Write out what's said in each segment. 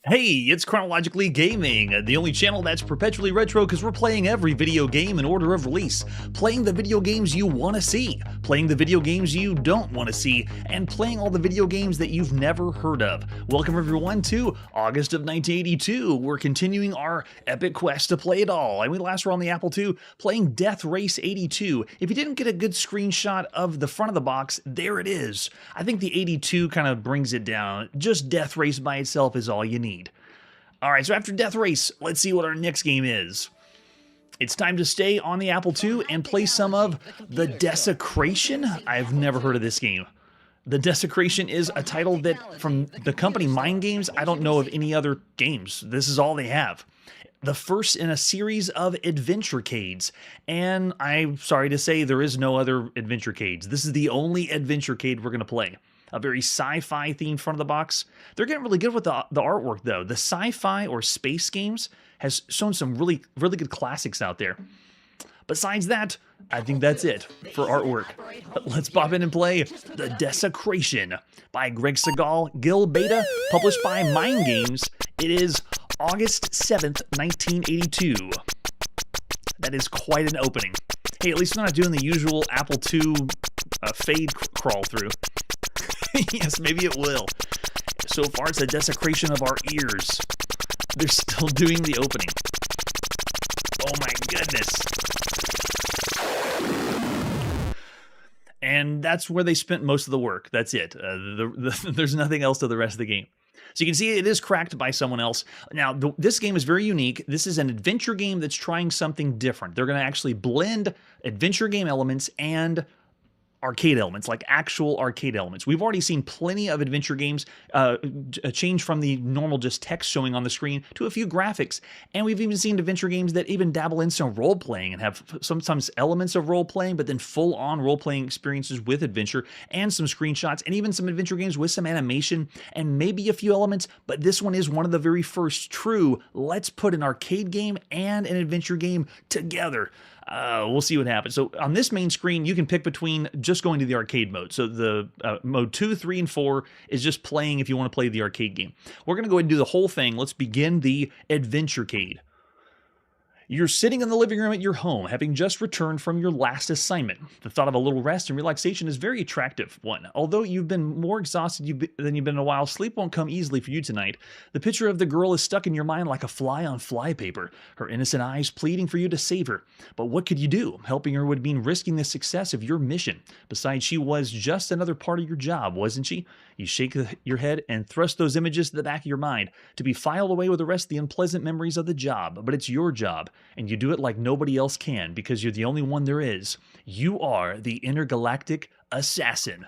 Hey, it's Chronologically Gaming, the only channel that's perpetually retro because we're playing every video game in order of release, playing the video games you want to see, playing the video games you don't want to see, and playing all the video games that you've never heard of. Welcome everyone to August of 1982. We're continuing our epic quest to play it all, and we last were on the Apple II playing Death Race 82. If you didn't get a good screenshot of the front of the box, there it is. I think the 82 kind of brings it down. Just Death Race by itself is all you need. Alright, so after Death Race, let's see what our next game is. It's time to stay on the Apple II and play some of the Desecration. I've never heard of this game. The Desecration is a title that, from the company Mind Games, I don't know of any other games. This is all they have. The first in a series of adventure-cades. And I'm sorry to say, there is no other adventure-cades. This is the only adventure-cade we're going to play. A very sci-fi themed front of the box. They're getting really good with the artwork though. The sci-fi or space games has shown some really good classics out there. Besides that, I think that's it for artwork. Let's pop in and play The Desecration by Greg Segal, Gil Beta, published by Mind Games. It is August 7th, 1982. That is quite an opening. Hey, at least we're not doing the usual Apple II fade crawl through. Yes, maybe it will. So far, it's a desecration of our ears. They're still doing the opening. Oh my goodness. And that's where they spent most of the work. That's it. There's nothing else to the rest of the game. So you can see it is cracked by someone else. Now, this game is very unique. This is an adventure game that's trying something different. They're going to actually blend adventure game elements and arcade elements, like actual arcade elements. We've already seen plenty of adventure games change from the normal just text showing on the screen to a few graphics, and we've even seen adventure games that even dabble in some role-playing and have sometimes elements of role-playing, but then full-on role-playing experiences with adventure, and some screenshots, and even some adventure games with some animation, and maybe a few elements, but this one is one of the very first true, let's put an arcade game and an adventure game together. We'll see what happens. So on this main screen, you can pick between just going to the arcade mode. So the mode 2, 3, and 4 is just playing if you want to play the arcade game. We're going to go ahead and do the whole thing. Let's begin the adventure-cade. You're sitting in the living room at your home, having just returned from your last assignment. The thought of a little rest and relaxation is a very attractive one. Although you've been more exhausted than you've been in a while, sleep won't come easily for you tonight. The picture of the girl is stuck in your mind like a fly on flypaper, her innocent eyes pleading for you to save her. But what could you do? Helping her would mean risking the success of your mission. Besides, she was just another part of your job, wasn't she? You shake your head and thrust those images to the back of your mind, to be filed away with the rest of the unpleasant memories of the job. But it's your job, and you do it like nobody else can, because you're the only one there is. You are the intergalactic assassin.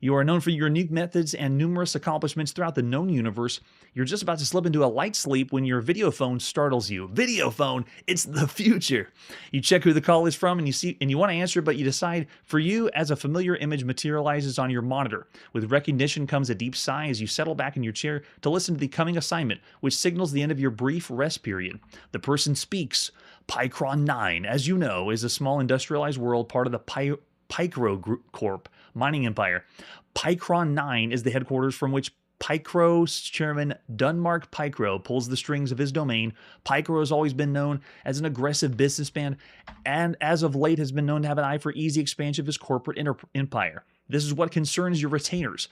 You are known for your unique methods and numerous accomplishments throughout the known universe. You're just about to slip into a light sleep when your video phone startles you. Video phone, it's the future. You check who the call is from and you want to answer, but you decide for you as a familiar image materializes on your monitor. With recognition comes a deep sigh as you settle back in your chair to listen to the coming assignment, which signals the end of your brief rest period. The person speaks. Pycron 9, as you know, is a small industrialized world part of the Pycro Group Corp mining empire. Pycron 9 is the headquarters from which Pycro's chairman Dunmark Pycro pulls the strings of his domain. Pycro has always been known as an aggressive businessman, and as of late has been known to have an eye for easy expansion of his corporate empire. This is what concerns your retainers.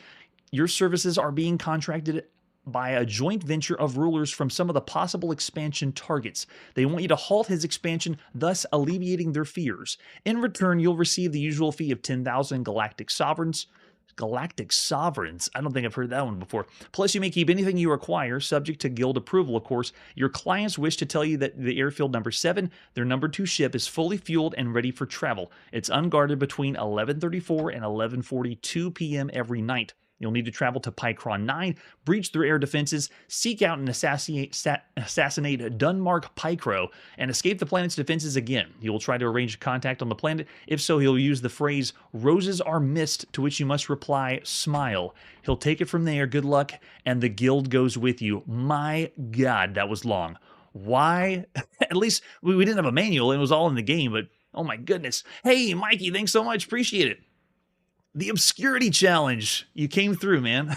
Your services are being contracted by a joint venture of rulers from some of the possible expansion targets. They want you to halt his expansion, thus alleviating their fears. In return, you'll receive the usual fee of 10,000 galactic sovereigns. Galactic sovereigns? I don't think I've heard that one before. Plus, you may keep anything you require, subject to guild approval, of course. Your clients wish to tell you that the airfield number 7, their number 2 ship, is fully fueled and ready for travel. It's unguarded between 11:34 and 11:42 p.m. every night. You'll need to travel to Pycron 9, breach their air defenses, seek out and assassinate Dunmark Pycro, and escape the planet's defenses again. You will try to arrange contact on the planet. If so, he'll use the phrase, "Roses are mist," to which you must reply, "Smile." He'll take it from there, good luck, and the guild goes with you. My God, that was long. Why? At least we didn't have a manual, it was all in the game, but oh my goodness. Hey, Mikey, thanks so much, appreciate it. The Obscurity Challenge. You came through, man.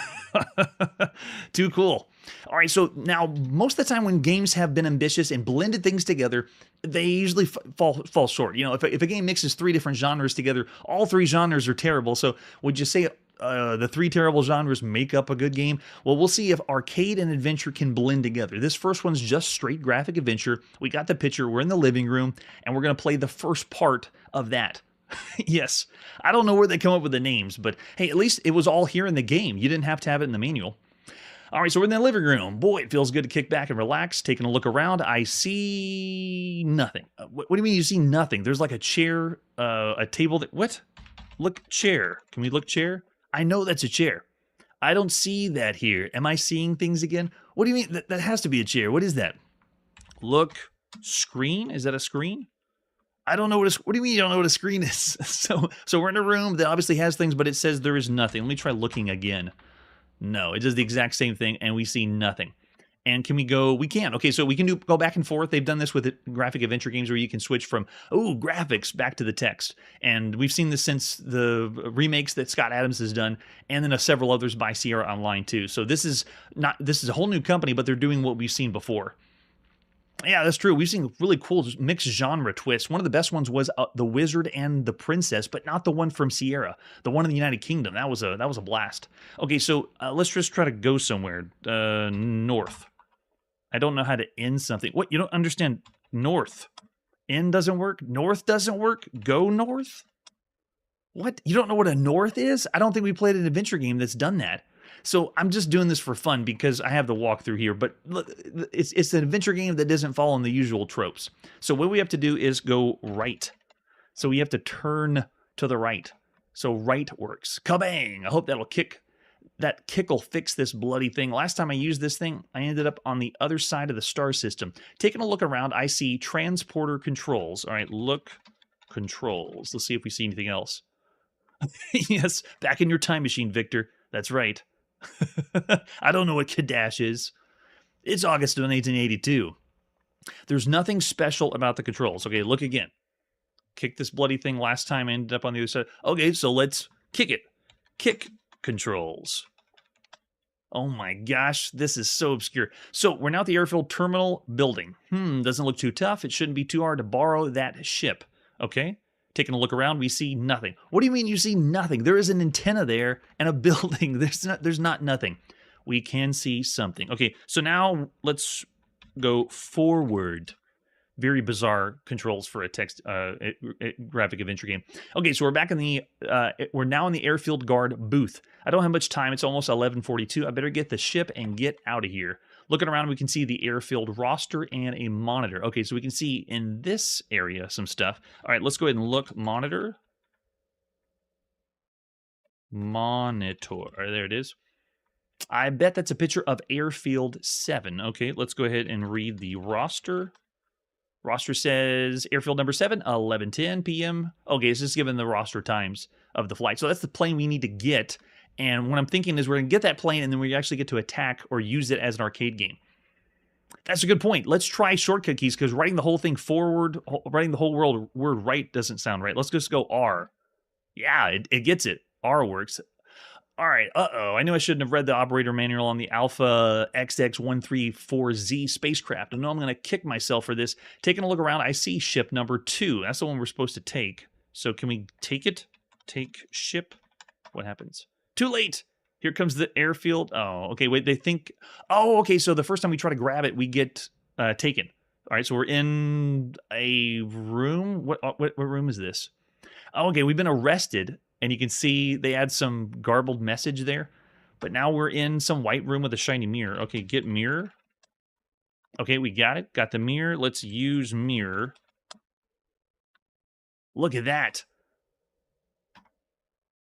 Too cool. All right, so now most of the time when games have been ambitious and blended things together, they usually fall short. You know, if a game mixes 3 different genres together, all 3 genres are terrible. So would you say the 3 terrible genres make up a good game? Well, we'll see if arcade and adventure can blend together. This first one's just straight graphic adventure. We got the picture. We're in the living room, and we're going to play the first part of that. Yes, I don't know where they come up with the names, but hey, at least it was all here in the game. You didn't have to have it in the manual. All right, so we're in the living room. Boy, it feels good to kick back and relax. Taking a look around, I see nothing. What do you mean you see nothing? There's like a chair, a table that... What? Look, chair. Can we look chair? I know that's a chair. I don't see that here. Am I seeing things again? What do you mean? That has to be a chair. What is that? Look, screen? Is that a screen? I don't know what do you mean you don't know what a screen is? So we're in a room that obviously has things, but it says there is nothing. Let me try looking again. No, it does the exact same thing, and we see nothing. And can we go? We can. Okay, so we can go back and forth. They've done this with graphic adventure games where you can switch from, graphics back to the text. And we've seen this since the remakes that Scott Adams has done, and then several others by Sierra Online too. So this is a whole new company, but they're doing what we've seen before. Yeah, that's true. We've seen really cool mixed genre twists. One of the best ones was The Wizard and the Princess, but not the one from Sierra. The one in the United Kingdom. That was a blast. Okay, so let's just try to go somewhere. North. I don't know how to end something. What? You don't understand? North. End doesn't work? North doesn't work? Go north? What? You don't know what a north is? I don't think we played an adventure game that's done that. So I'm just doing this for fun because I have the walkthrough here, but it's an adventure game that doesn't follow in the usual tropes. So what we have to do is go right. So we have to turn to the right. So right works. Kabang! I hope that'll kick. That kick will fix this bloody thing. Last time I used this thing, I ended up on the other side of the star system. Taking a look around, I see transporter controls. All right, look, controls. Let's see if we see anything else. Yes, back in your time machine, Victor. That's right. I don't know what Kadash is. It's August of 1982. There's nothing special about the controls. Okay, look again. Kick this bloody thing. Last time I ended up on the other side. Okay, so let's kick it. Kick controls. Oh my gosh, this is so obscure. So we're now at the airfield terminal building. Doesn't look too tough. It shouldn't be too hard to borrow that ship. Okay. Taking a look around, we see nothing. What do you mean you see nothing? There is an antenna there and a building. There's not nothing. We can see something. Okay, so now let's go forward. Very bizarre controls for a text graphic adventure game. Okay, so we're back in the we're now in the airfield guard booth. I don't have much time. It's almost 11:42. I better get the ship and get out of here. Looking around, we can see the airfield roster and a monitor. Okay, so we can see in this area some stuff. All right, let's go ahead and look. Monitor. Monitor. There it is. I bet that's a picture of Airfield 7. Okay, let's go ahead and read the roster. Roster says Airfield number 7, 11:10 p.m. Okay, it's just given the roster times of the flight. So that's the plane we need to get. And what I'm thinking is we're going to get that plane and then we actually get to attack or use it as an arcade game. That's a good point. Let's try shortcut keys because writing the whole thing forward, writing the whole word right doesn't sound right. Let's just go R. Yeah, it gets it. R works. All right, I knew I shouldn't have read the operator manual on the Alpha XX134Z spacecraft. I know I'm going to kick myself for this. Taking a look around, I see ship number 2. That's the one we're supposed to take. So can we take it? Take ship? What happens? Too late! Here comes the airfield. Oh, okay, wait, they think... Oh, okay, so the first time we try to grab it, we get taken. All right, so we're in a room. What room is this? Oh, okay, we've been arrested. And you can see they add some garbled message there. But now we're in some white room with a shiny mirror. Okay, get mirror. Okay, we got it. Got the mirror. Let's use mirror. Look at that.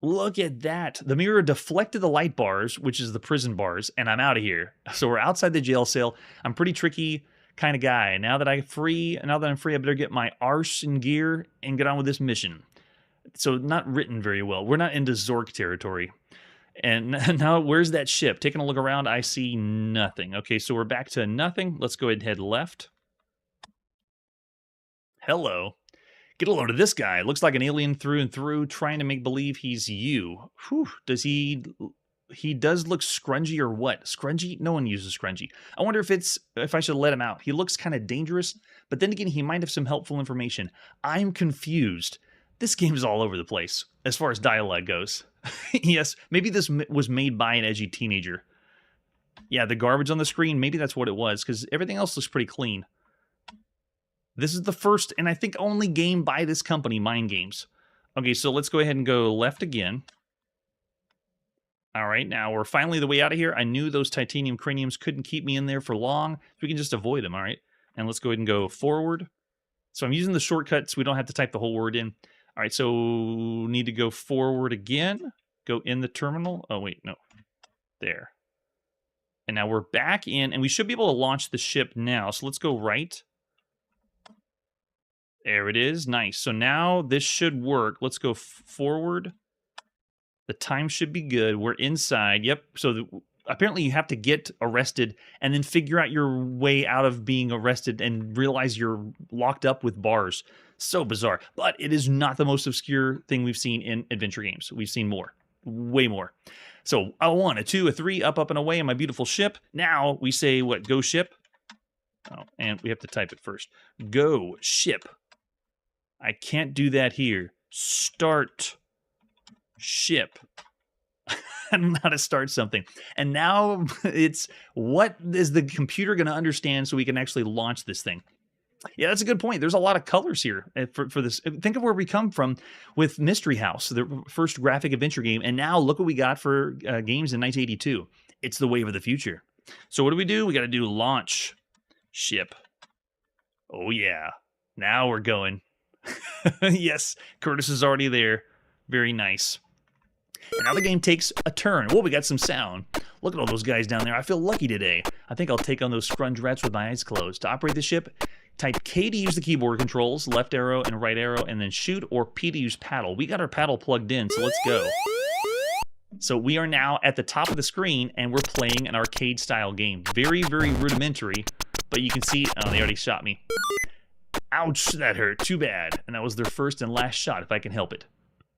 Look at that. The mirror deflected the light bars, which is the prison bars, and I'm out of here. So we're outside the jail cell. I'm pretty tricky kind of guy. Now that I'm free, I better get my arse in gear and get on with this mission. So not written very well. We're not into Zork territory. And now where's that ship? Taking a look around, I see nothing. Okay, so we're back to nothing. Let's go ahead and head left. Hello. Get a load of this guy. Looks like an alien through and through, trying to make believe he's you. Whew, does he does look scrungy or what? Scrungy? No one uses scrungy. I wonder if I should let him out. He looks kind of dangerous, but then again, he might have some helpful information. I'm confused. This game is all over the place as far as dialogue goes. Yes, maybe this was made by an edgy teenager. Yeah, the garbage on the screen, maybe that's what it was, because everything else looks pretty clean. This is the first, and I think only game by this company, Mind Games. Okay, so let's go ahead and go left again. All right, now we're finally the way out of here. I knew those titanium craniums couldn't keep me in there for long. We can just avoid them, all right? And let's go ahead and go forward. So I'm using the shortcuts. So we don't have to type the whole word in. All right, so need to go forward again. Go in the terminal. Oh, wait, no. There. And now we're back in, and we should be able to launch the ship now. So let's go right. There it is. Nice. So now this should work. Let's go forward. The time should be good. We're inside. Yep. So apparently you have to get arrested and then figure out your way out of being arrested and realize you're locked up with bars. So bizarre. But it is not the most obscure thing we've seen in adventure games. We've seen more. Way more. So a 1, a 2, a 3, up, up, and away on my beautiful ship. Now we say, what, go ship? Oh, and we have to type it first. Go ship. I can't do that here. Start ship. I don't know how to start something. And now it's, what is the computer going to understand so we can actually launch this thing? Yeah, that's a good point. There's a lot of colors here for this. Think of where we come from with Mystery House, the first graphic adventure game. And now look what we got for games in 1982. It's the wave of the future. So what do? We got to do launch ship. Oh, yeah. Now we're going. Yes, Curtis is already there. Very nice. And now the game takes a turn. Whoa, we got some sound. Look at all those guys down there. I feel lucky today. I think I'll take on those scrunge rats with my eyes closed. To operate the ship, type K to use the keyboard controls, left arrow and right arrow, and then shoot, or P to use paddle. We got our paddle plugged in, so let's go. So we are now at the top of the screen, and we're playing an arcade-style game. Very, very rudimentary, but you can see... Oh, they already shot me. Ouch, that hurt. Too bad. And that was their first and last shot, if I can help it.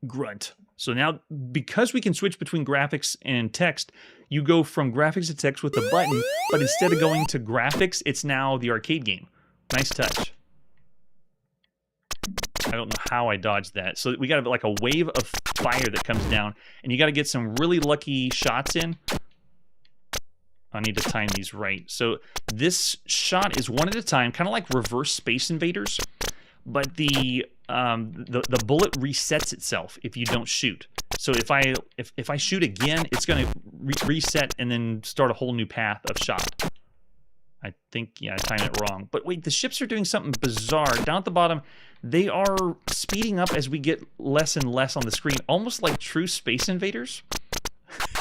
Grunt. So now, because we can switch between graphics and text, you go from graphics to text with the button, but instead of going to graphics, it's now the arcade game. Nice touch. I don't know how I dodged that. So we got like a wave of fire that comes down, and you got to get some really lucky shots in. I need to time these right. So this shot is one at a time, kind of like reverse Space Invaders, but the bullet resets itself if you don't shoot. So if I shoot again, it's going to reset and then start a whole new path of shot. I think, yeah, I timed it wrong. But wait, the ships are doing something bizarre. Down at the bottom, they are speeding up as we get less and less on the screen, almost like true Space Invaders.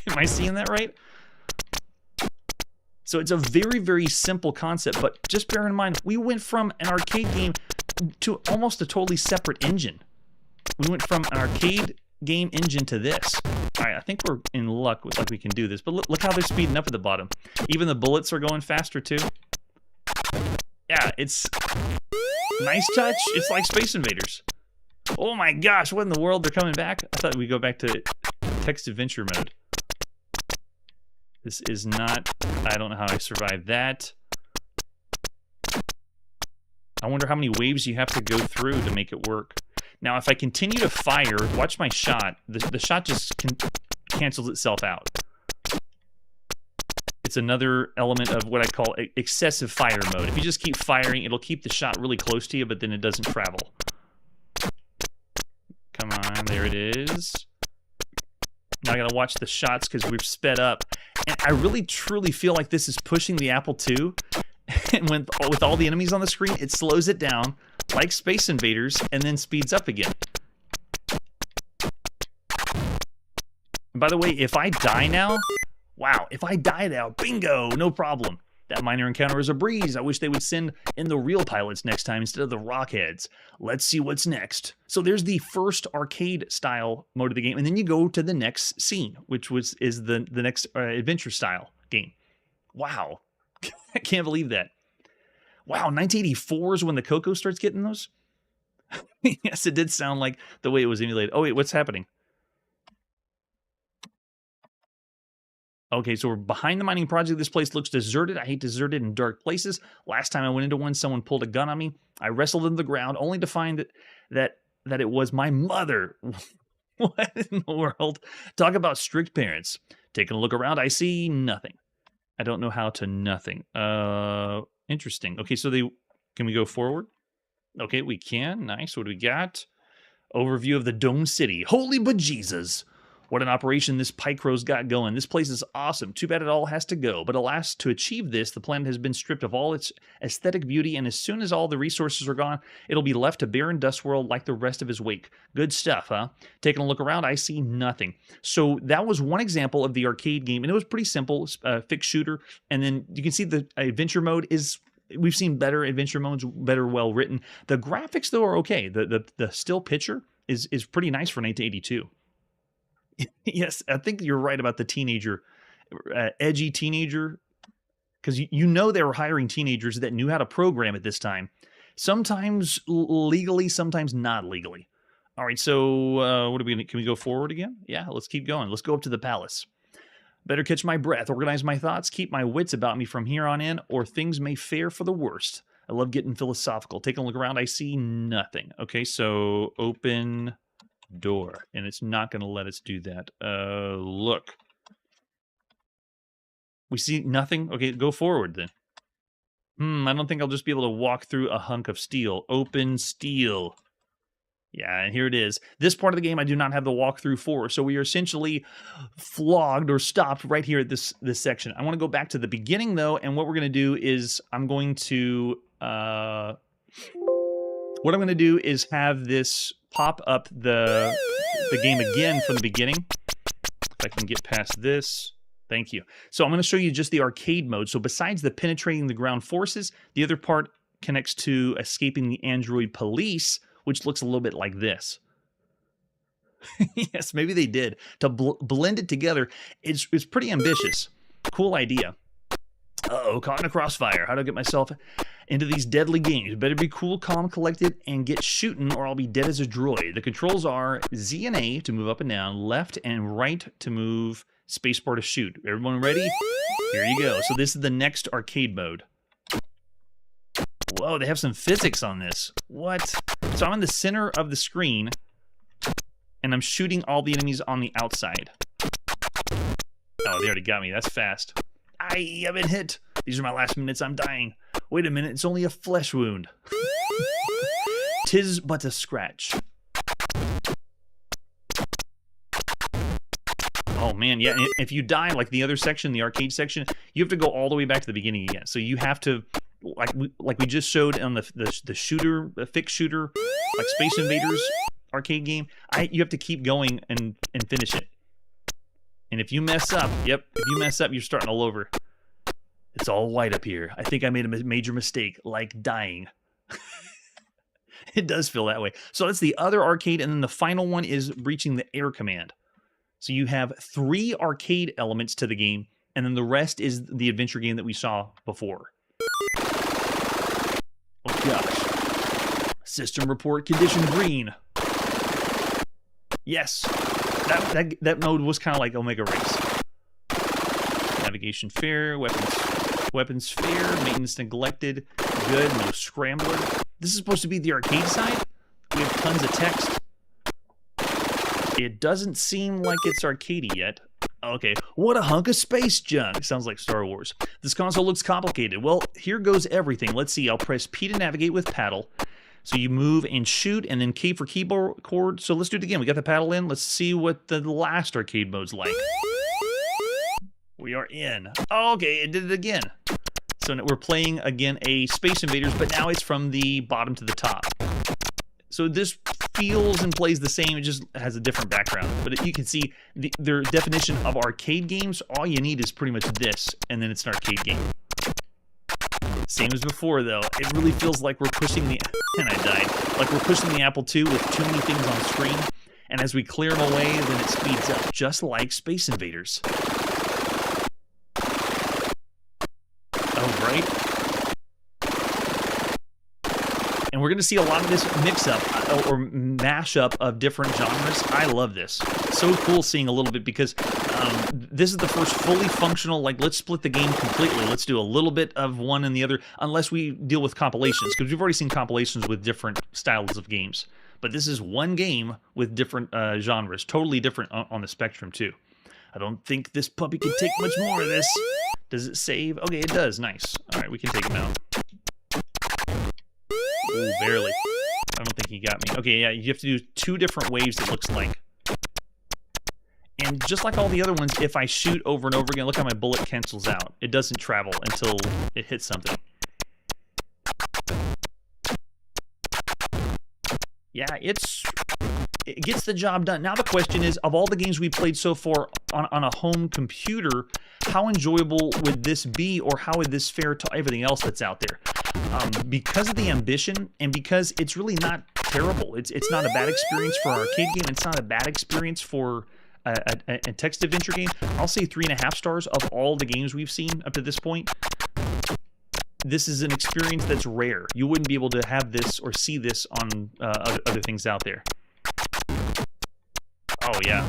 Am I seeing that right? So it's a very, very simple concept, but just bear in mind, we went from an arcade game to almost a totally separate engine. We went from an arcade game engine to this. All right, I think we're in luck with like we can do this, but look how they're speeding up at the bottom. Even the bullets are going faster too. Yeah, it's nice touch. It's like Space Invaders. Oh my gosh, what in the world? They're coming back? I thought we'd go back to text adventure mode. This is not, I don't know how I survived that. I wonder how many waves you have to go through to make it work. Now, if I continue to fire, watch my shot. The shot just cancels itself out. It's another element of what I call excessive fire mode. If you just keep firing, it'll keep the shot really close to you, but then it doesn't travel. Come on, there it is. Now I gotta watch the shots because we've sped up. And I really, truly feel like this is pushing the Apple II. And with all the enemies on the screen, it slows it down, like Space Invaders, and then speeds up again. And by the way, if I die now, wow, if I die now, bingo, no problem. That minor encounter is a breeze. I wish they would send in the real pilots next time instead of the rockheads. Let's see what's next. So there's the first arcade-style mode of the game, and then you go to the next scene, which is the next adventure-style game. Wow. I can't believe that. Wow, 1984 is when the Coco starts getting those? Yes, it did sound like the way it was emulated. Oh, wait, what's happening? Okay, so we're behind the mining project. This place looks deserted. I hate deserted and dark places. Last time I went into one, someone pulled a gun on me. I wrestled into the ground, only to find that it was my mother. What in the world? Talk about strict parents. Taking a look around, I see nothing. I don't know how to nothing. Interesting. Okay, so can we go forward? Okay, we can. Nice. What do we got? Overview of the Dome City. Holy bejesus. What an operation this Pycro's got going. This place is awesome. Too bad it all has to go. But alas, to achieve this, the planet has been stripped of all its aesthetic beauty, and as soon as all the resources are gone, it'll be left a barren dust world like the rest of his wake. Good stuff, huh? Taking a look around, I see nothing. So that was one example of the arcade game, and it was pretty simple, fixed shooter. And then you can see the adventure mode is... We've seen better adventure modes, better well written. The graphics, though, are okay. The still picture is pretty nice for 1982. Yes, I think you're right about the teenager, edgy teenager, because you know they were hiring teenagers that knew how to program at this time. Sometimes legally, sometimes not legally. All right, so what are we gonna? Can we go forward again? Yeah, let's keep going. Let's go up to the palace. Better catch my breath, organize my thoughts, keep my wits about me from here on in, or things may fare for the worst. I love getting philosophical. Taking a look around, I see nothing. Okay, so open door, and it's not going to let us do that. Look. We see nothing? Okay, go forward then. I don't think I'll just be able to walk through a hunk of steel. Open steel. Yeah, and here it is. This part of the game I do not have the walkthrough for, so we are essentially flogged or stopped right here at this section. I want to go back to the beginning, though, and what we're going to do is I'm going to... what I'm going to do is have this pop up the game again from the beginning. If I can get past this. Thank you. So I'm going to show you just the arcade mode. So besides the penetrating the ground forces, the other part connects to escaping the android police, which looks a little bit like this. Yes, maybe they did. To blend it together, it's pretty ambitious. Cool idea. Uh-oh, caught in a crossfire. How do I get myself into these deadly games? Better be cool, calm, collected, and get shooting, or I'll be dead as a droid. The controls are Z and A to move up and down, left and right to move, spacebar to shoot. Everyone ready? Here you go. So this is the next arcade mode. Whoa, they have some physics on this. What? So I'm in the center of the screen, and I'm shooting all the enemies on the outside. Oh, they already got me. That's fast. I've been hit. These are my last minutes. I'm dying. Wait a minute. It's only a flesh wound. 'Tis but a scratch. Oh man, yeah. If you die, like the other section, the arcade section, you have to go all the way back to the beginning again. So you have to, like we just showed on the shooter, the fixed shooter, like Space Invaders arcade game. You have to keep going and finish it. And if you mess up, if you mess up, you're starting all over. It's all white up here. I think I made a major mistake, like dying. It does feel that way. So that's the other arcade, and then the final one is reaching the air command. So you have 3 arcade elements to the game, and then the rest is the adventure game that we saw before. Oh gosh. System report condition green. Yes. That mode was kind of like Omega Race. Navigation fair, weapons fair, maintenance neglected, good, no scrambler. This is supposed to be the arcade side. We have tons of text. It doesn't seem like it's arcadey yet. Okay, what a hunk of space junk. Sounds like Star Wars. This console looks complicated. Well, here goes everything. Let's see, I'll press P to navigate with paddle. So you move and shoot, and then K for keyboard. So let's do it again. We got the paddle in. Let's see what the last arcade mode's like. We are in. Oh, okay, it did it again. So we're playing, again, a Space Invaders, but now it's from the bottom to the top. So this feels and plays the same, it just has a different background. But you can see their definition of arcade games, all you need is pretty much this, and then it's an arcade game. Same as before, though. It really feels like we're pushing the... And I died. Like we're pushing the Apple II with too many things on screen, and as we clear them away, then it speeds up, just like Space Invaders. Oh, right? And we're going to see a lot of this mix-up or mash-up of different genres. I love this. So cool seeing a little bit because this is the first fully functional, like, let's split the game completely. Let's do a little bit of one and the other, unless we deal with compilations, because we've already seen compilations with different styles of games. But this is one game with different genres, totally different on the spectrum, too. I don't think this puppy can take much more of this. Does it save? Okay, it does. Nice. All right, we can take him out. Ooh, barely. I don't think he got me. Okay, yeah, you have to do 2 different waves, it looks like. And just like all the other ones, if I shoot over and over again, look how my bullet cancels out. It doesn't travel until it hits something. Yeah, it gets the job done. Now the question is, of all the games we played so far on a home computer, how enjoyable would this be, or how would this fare to everything else that's out there? Because of the ambition, and because it's really not terrible. It's not a bad experience for an arcade game. It's not a bad experience for a text adventure game. I'll say 3.5 stars of all the games we've seen up to this point. This is an experience that's rare. You wouldn't be able to have this or see this on other things out there. Oh, yeah.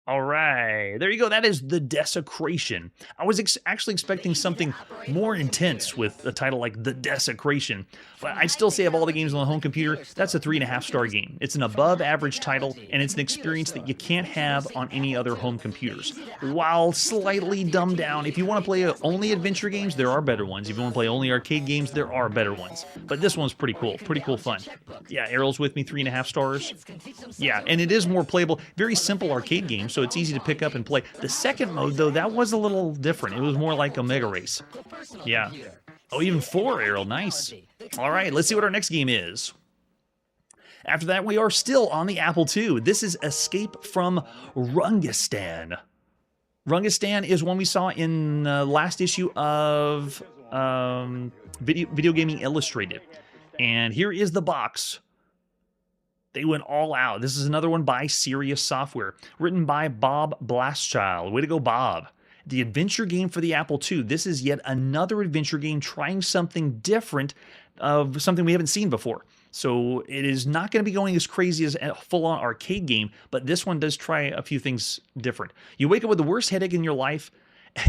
All right, there you go. That is the Desecration. I was actually expecting something more intense with a title like The Desecration, but I'd still say of all the games on the home computer, that's a 3.5-star game. It's an above-average title, and it's an experience that you can't have on any other home computers. While slightly dumbed down, if you want to play only adventure games, there are better ones. If you want to play only arcade games, there are better ones. But this one's pretty cool fun. Yeah, Errol's with me, 3.5 stars. Yeah, and it is more playable. Very simple arcade game, so it's easy to pick up and play. The second mode, though, that was a little different. It was more like Omega Race. Yeah. Oh, even 4, Errol. Nice. All right, let's see what our next game is. After that, we are still on the Apple II. This is Escape from Rungistan. Rungistan is one we saw in the last issue of Video Gaming Illustrated. And here is the box. They went all out. This is another one by Serious Software, written by Bob Blastchild. Way to go, Bob. The adventure game for the Apple II. This is yet another adventure game trying something different of something we haven't seen before. So it is not going to be going as crazy as a full-on arcade game, but this one does try a few things different. You wake up with the worst headache in your life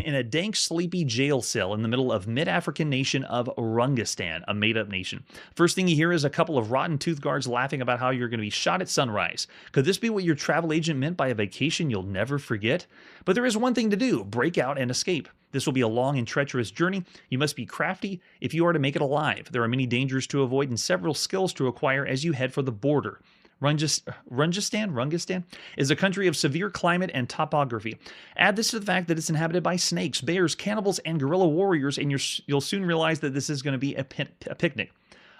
in a dank, sleepy jail cell in the middle of mid-African nation of Rungistan, a made-up nation. First thing you hear is a couple of rotten tooth guards laughing about how you're going to be shot at sunrise. Could this be what your travel agent meant by a vacation you'll never forget? But there is one thing to do: break out and escape. This will be a long and treacherous journey. You must be crafty if you are to make it alive. There are many dangers to avoid and several skills to acquire as you head for the border. Rungistan is a country of severe climate and topography. Add this to the fact that it's inhabited by snakes, bears, cannibals, and guerrilla warriors, and you'll soon realize that this is going to be a picnic.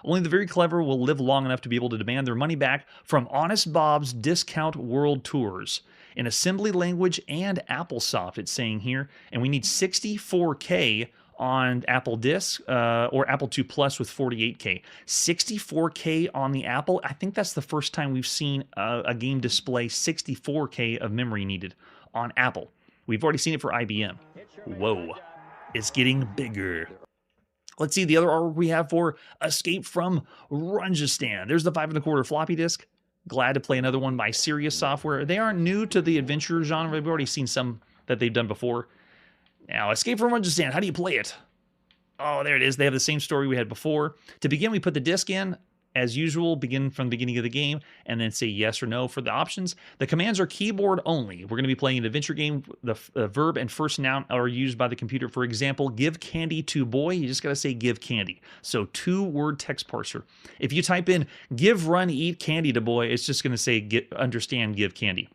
Only the very clever will live long enough to be able to demand their money back from Honest Bob's Discount World Tours. In assembly language and AppleSoft, it's saying here, and we need 64K on Apple Disc or Apple II Plus with 48K. 64K on the Apple. I think that's the first time we've seen a game display 64K of memory needed on Apple. We've already seen it for IBM. Whoa, it's getting bigger. Let's see the other artwork we have for Escape from Rungistan. There's the 5 1/4 floppy disk. Glad to play another one by Serious Software. They aren't new to the adventure genre. We've already seen some that they've done before. Now, Escape from Rungistan, how do you play it? Oh, there it is. They have the same story we had before. To begin, we put the disc in. As usual, begin from the beginning of the game and then say yes or no for the options. The commands are keyboard only. We're going to be playing an adventure game. The verb and first noun are used by the computer. For example, give candy to boy. You just got to say give candy. So 2-word text parser. If you type in give, run, eat candy to boy, it's just going to say understand, give candy.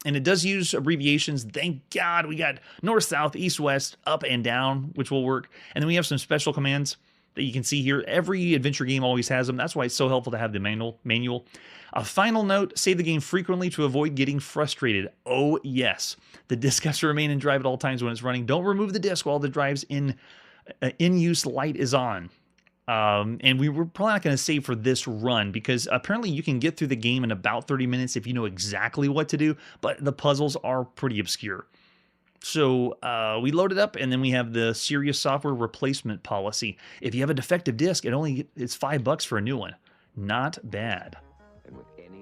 And it does use abbreviations. Thank God we got north, south, east, west, up, and down, which will work. And then we have some special commands that you can see here. Every adventure game always has them. That's why it's so helpful to have the manual. A final note, save the game frequently to avoid getting frustrated. Oh, yes. The disc has to remain in drive at all times when it's running. Don't remove the disc while the drive's in-use light is on. And we were probably not going to save for this run because apparently you can get through the game in about 30 minutes if you know exactly what to do, but the puzzles are pretty obscure. So we load it up, and then we have the Serious Software replacement policy. If you have a defective disc, it's $5 for a new one. Not bad.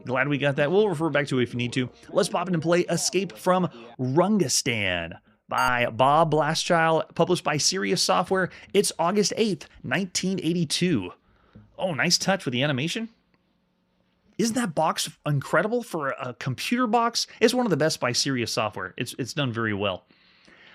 Glad we got that. We'll refer back to it if you need to. Let's pop in and play Escape from Rungistan by Bob Blastchild, published by Serious Software. It's August 8th, 1982. Oh, nice touch with the animation. Isn't that box incredible for a computer box? It's one of the best by Serious Software. It's done very well.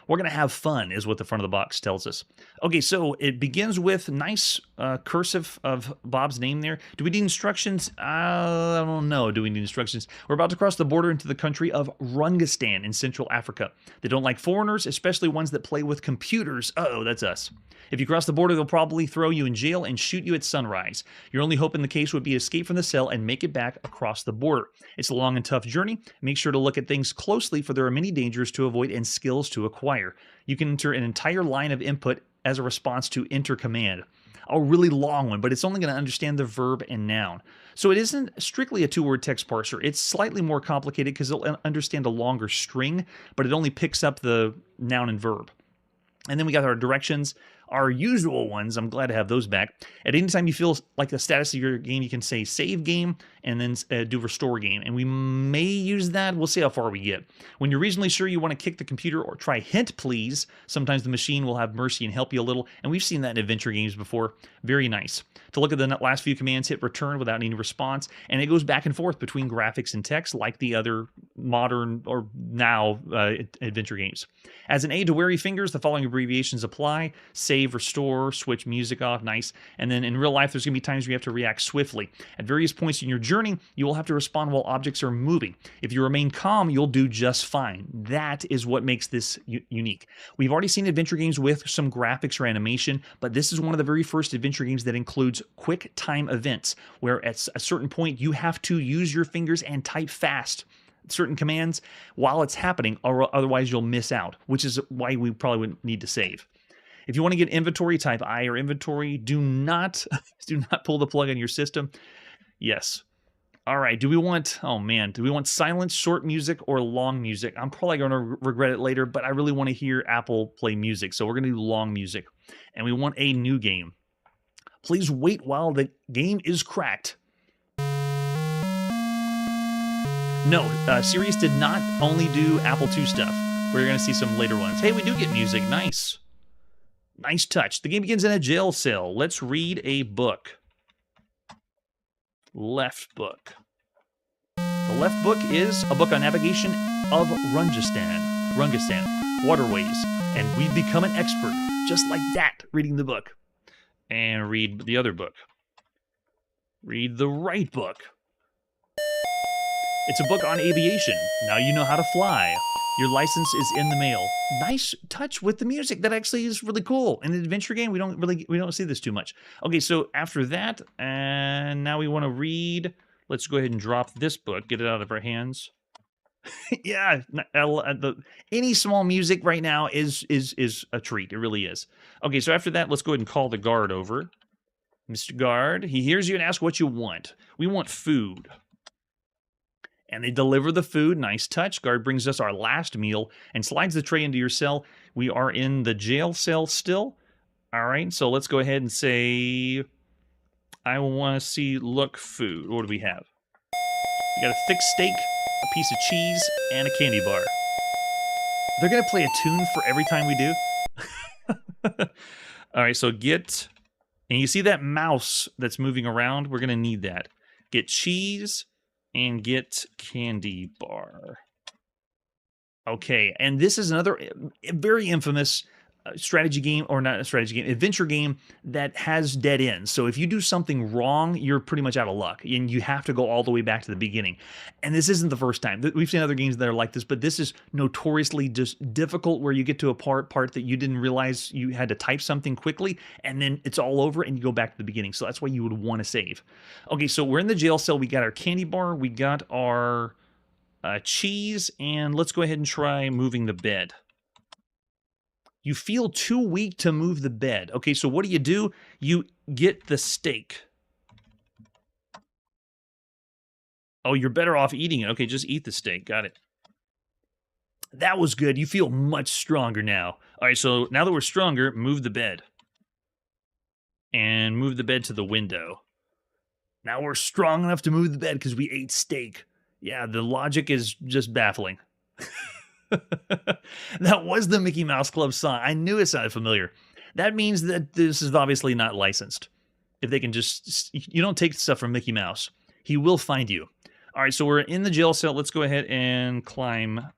We're going to have fun is what the front of the box tells us. Okay, so it begins with nice cursive of Bob's name there. Do we need instructions? I don't know. Do we need instructions? We're about to cross the border into the country of Rungistan in Central Africa. They don't like foreigners, especially ones that play with computers. Uh-oh, that's us. If you cross the border, they'll probably throw you in jail and shoot you at sunrise. Your only hope in the case would be escape from the cell and make it back across the border. It's a long and tough journey. Make sure to look at things closely, for there are many dangers to avoid and skills to acquire. You can enter an entire line of input as a response to enter command. A really long one, but it's only going to understand the verb and noun. So it isn't strictly a 2-word text parser. It's slightly more complicated because it'll understand a longer string, but it only picks up the noun and verb. And then we got our directions, our usual ones. I'm glad to have those back. At any time you feel like the status of your game, you can say save game and then do restore game. And we may use that. We'll see how far we get. When you're reasonably sure you want to kick the computer or try hint please, sometimes the machine will have mercy and help you a little. And we've seen that in adventure games before. Very nice. To look at the last few commands, hit return without any response. And it goes back and forth between graphics and text like the other modern or now adventure games. As an aid to wary fingers, the following abbreviations apply. Save, restore, switch music off, nice. And then in real life, there's going to be times where you have to react swiftly. At various points in your journey, you will have to respond while objects are moving. If you remain calm, you'll do just fine. That is what makes this unique. We've already seen adventure games with some graphics or animation, but this is one of the very first adventure games that includes quick time events, where at a certain point, you have to use your fingers and type fast certain commands while it's happening, or otherwise you'll miss out, which is why we probably would need to save. If you want to get inventory, type I or inventory. Do not pull the plug on your system. Yes. All right. Do we want silent, short music or long music? I'm probably going to regret it later, but I really want to hear Apple play music. So we're going to do long music. And we want a new game. Please wait while the game is cracked. No, Sirius did not only do Apple II stuff. We're going to see some later ones. Hey, we do get music. Nice. Nice touch. The game begins in a jail cell. Let's read a book. Left book. The left book is a book on navigation of Rungistan, waterways. And we become an expert, just like that, reading the book. And read the other book. Read the right book. It's a book on aviation. Now you know how to fly. Your license is in the mail. Nice touch with the music. That actually is really cool. In an adventure game, we don't see this too much. Okay, so after that, and now we want to read. Let's go ahead and drop this book. Get it out of our hands. Yeah, any small music right now is a treat. It really is. Okay, so after that, let's go ahead and call the guard over. Mr. Guard, he hears you and asks what you want. We want food. And they deliver the food. Nice touch. Guard brings us our last meal and slides the tray into your cell. We are in the jail cell still. All right, so let's go ahead and say, I want to see look food. What do we have? We got a thick steak, a piece of cheese, and a candy bar. They're going to play a tune for every time we do. All right, so get, and you see that mouse that's moving around? We're going to need that. Get cheese and get candy bar. Okay, and this is another very infamous strategy game, or not a strategy game, adventure game that has dead ends. So if you do something wrong, you're pretty much out of luck, and you have to go all the way back to the beginning. And this isn't the first time. We've seen other games that are like this, but this is notoriously just difficult, where you get to a part that you didn't realize you had to type something quickly, and then it's all over, and you go back to the beginning. So that's why you would want to save. Okay, so we're in the jail cell. We got our candy bar. We got our cheese, and let's go ahead and try moving the bed. You feel too weak to move the bed. Okay, so what do? You get the steak. Oh, you're better off eating it. Okay, just eat the steak. Got it. That was good. You feel much stronger now. All right, so now that we're stronger, move the bed. And move the bed to the window. Now we're strong enough to move the bed because we ate steak. Yeah, the logic is just baffling. That was the Mickey Mouse Club song. I knew it sounded familiar. That means that this is obviously not licensed. If they can just... You don't take stuff from Mickey Mouse. He will find you. All right, so we're in the jail cell. Let's go ahead and climb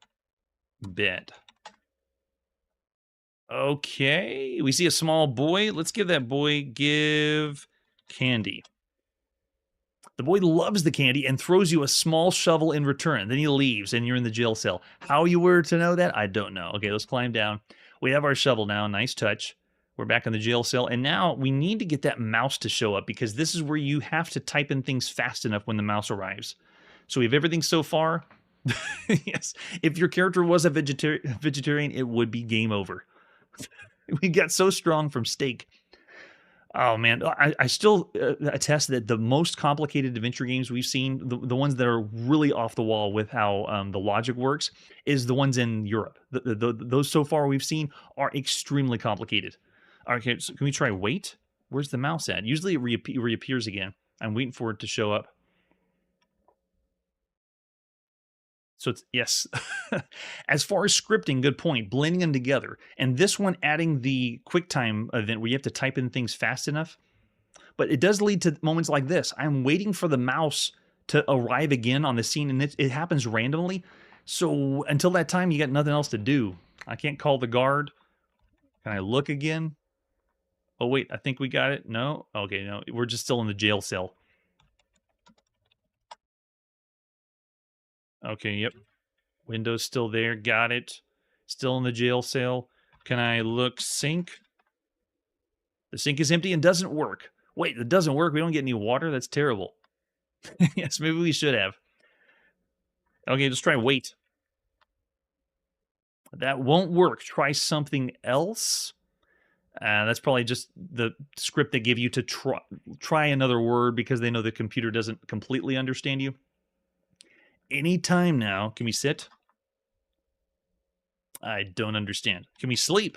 bed. Okay. We see a small boy. Let's give that boy... Give candy. The boy loves the candy and throws you a small shovel in return. Then he leaves, and you're in the jail cell. How you were to know that, I don't know. Okay, let's climb down. We have our shovel now. Nice touch. We're back in the jail cell. And now we need to get that mouse to show up, because this is where you have to type in things fast enough when the mouse arrives. So we have everything so far. Yes. If your character was a vegetarian, it would be game over. We got so strong from steak. Oh, man, I still attest that the most complicated adventure games we've seen, the ones that are really off the wall with how the logic works, is the ones in Europe. Those so far we've seen are extremely complicated. Okay, so can we try wait? Where's the mouse at? Usually it reappears again. I'm waiting for it to show up. So it's, yes. As far as scripting, good point. Blending them together. And this one adding the QuickTime event where you have to type in things fast enough. But it does lead to moments like this. I'm waiting for the mouse to arrive again on the scene, and it happens randomly. So until that time, you got nothing else to do. I can't call the guard. Can I look again? Oh, wait, I think we got it. No? Okay, no, we're just still in the jail cell. Okay, yep. Window's still there. Got it. Still in the jail cell. Can I look sink? The sink is empty and doesn't work. Wait, it doesn't work? We don't get any water? That's terrible. Yes, maybe we should have. Okay, let's try wait. That won't work. Try something else. That's probably just the script they give you to try another word because they know the computer doesn't completely understand you. Anytime now. Can we sit? I don't understand. Can we sleep?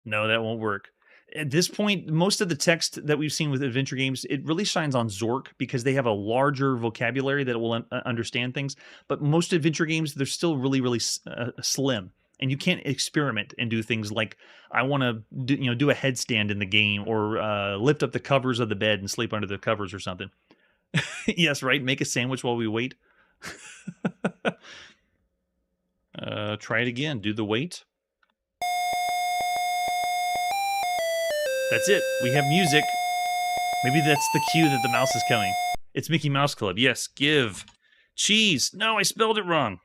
No, that won't work. At this point, most of the text that we've seen with adventure games, it really shines on Zork because they have a larger vocabulary that will understand things. But most adventure games, they're still really, really slim. And you can't experiment and do things like, I want to do a headstand in the game, or lift up the covers of the bed and sleep under the covers or something. Yes, right? Make a sandwich while we wait. Try it again. Do the wait. That's it. We have music. Maybe that's the cue that the mouse is coming. It's Mickey Mouse Club. Yes, give. Cheese. No, I spelled it wrong.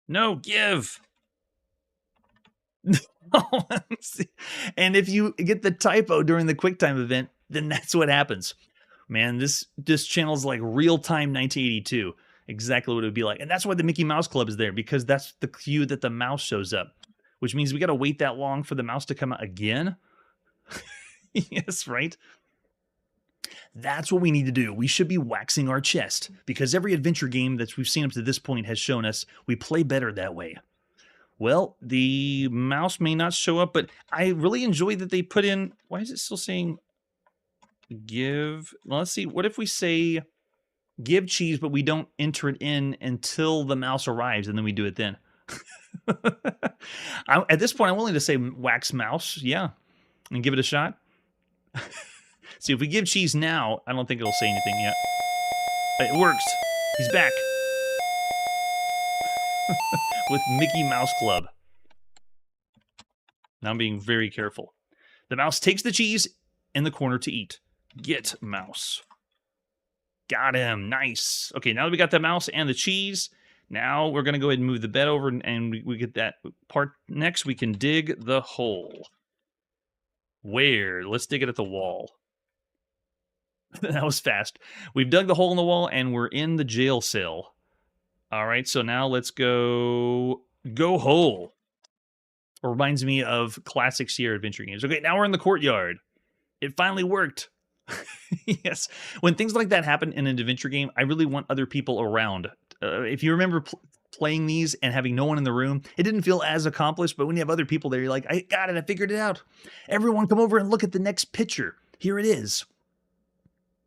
No, give. And if you get the typo during the QuickTime event, then that's what happens. Man, this channel's like real-time 1982. Exactly what it would be like. And that's why the Mickey Mouse Club is there, because that's the cue that the mouse shows up, which means we got to wait that long for the mouse to come out again. Yes, right? That's what we need to do. We should be waxing our chest, because every adventure game that we've seen up to this point has shown us we play better that way. Well, the mouse may not show up, but I really enjoy that they put in... Why is it still saying give? Well, let's see. What if we say give cheese, but we don't enter it in until the mouse arrives, and then we do it then? At this point, I'm willing to say wax mouse, yeah, and give it a shot. See, if we give cheese now, I don't think it'll say anything yet. It works. He's back. With Mickey Mouse Club. Now I'm being very careful. The mouse takes the cheese in the corner to eat. Get mouse. Got him. Nice. Okay, now that we got the mouse and the cheese, now we're going to go ahead and move the bed over, and we get that part. Next, we can dig the hole. Where? Let's dig it at the wall. That was fast. We've dug the hole in the wall, and we're in the jail cell. All right, so now let's go hole. It reminds me of classic Sierra adventure games. Okay, now we're in the courtyard. It finally worked. Yes. When things like that happen in an adventure game, I really want other people around. If you remember playing these and having no one in the room, it didn't feel as accomplished, but when you have other people there, you're like, I got it, I figured it out. Everyone come over and look at the next picture. Here it is.